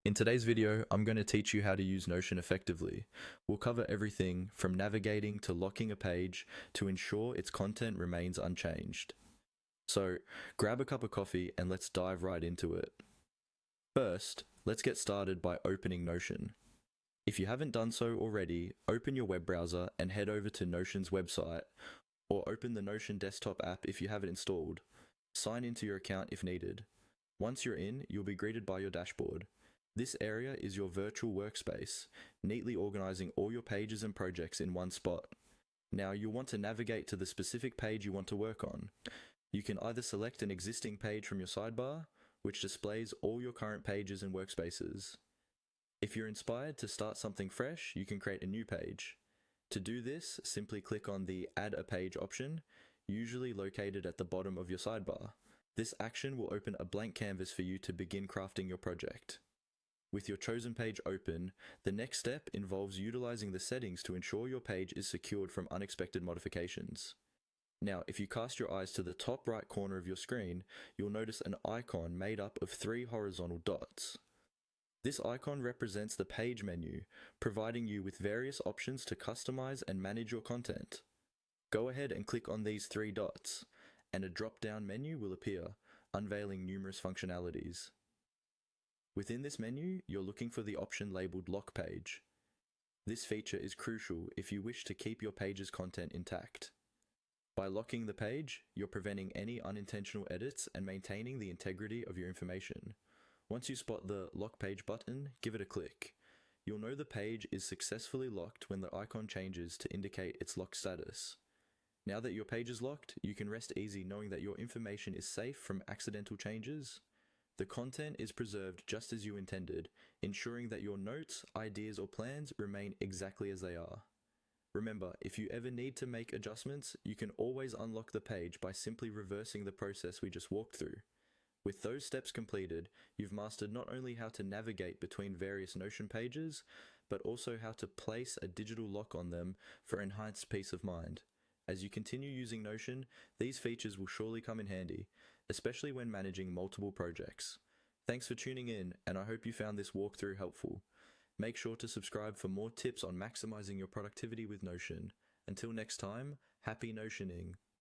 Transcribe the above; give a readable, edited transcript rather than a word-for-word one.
In today's video, I'm going to teach you how to use Notion effectively. We'll cover everything from navigating to locking a page to ensure its content remains unchanged. So, grab a cup of coffee and let's dive right into it. First, let's get started by opening Notion. If you haven't done so already, open your web browser and head over to Notion's website, or open the Notion desktop app if you have it installed. Sign into your account if needed. Once you're in, you'll be greeted by your dashboard. This area is your virtual workspace, neatly organizing all your pages and projects in one spot. Now you'll want to navigate to the specific page you want to work on. You can either select an existing page from your sidebar, which displays all your current pages and workspaces. If you're inspired to start something fresh, you can create a new page. To do this, simply click on the Add a Page option, usually located at the bottom of your sidebar. This action will open a blank canvas for you to begin crafting your project. With your chosen page open, the next step involves utilizing the settings to ensure your page is secured from unexpected modifications. Now, if you cast your eyes to the top right corner of your screen, you'll notice an icon made up of 3 horizontal dots. This icon represents the page menu, providing you with various options to customize and manage your content. Go ahead and click on these 3 dots, and a drop-down menu will appear, unveiling numerous functionalities. Within this menu, you're looking for the option labeled Lock Page. This feature is crucial if you wish to keep your page's content intact. By locking the page, you're preventing any unintentional edits and maintaining the integrity of your information. Once you spot the Lock Page button, give it a click. You'll know the page is successfully locked when the icon changes to indicate its locked status. Now that your page is locked, you can rest easy knowing that your information is safe from accidental changes. The content is preserved just as you intended, ensuring that your notes, ideas, or plans remain exactly as they are. Remember, if you ever need to make adjustments, you can always unlock the page by simply reversing the process we just walked through. With those steps completed, you've mastered not only how to navigate between various Notion pages, but also how to place a digital lock on them for enhanced peace of mind. As you continue using Notion, these features will surely come in handy, especially when managing multiple projects. Thanks for tuning in, and I hope you found this walkthrough helpful. Make sure to subscribe for more tips on maximizing your productivity with Notion. Until next time, happy Notioning!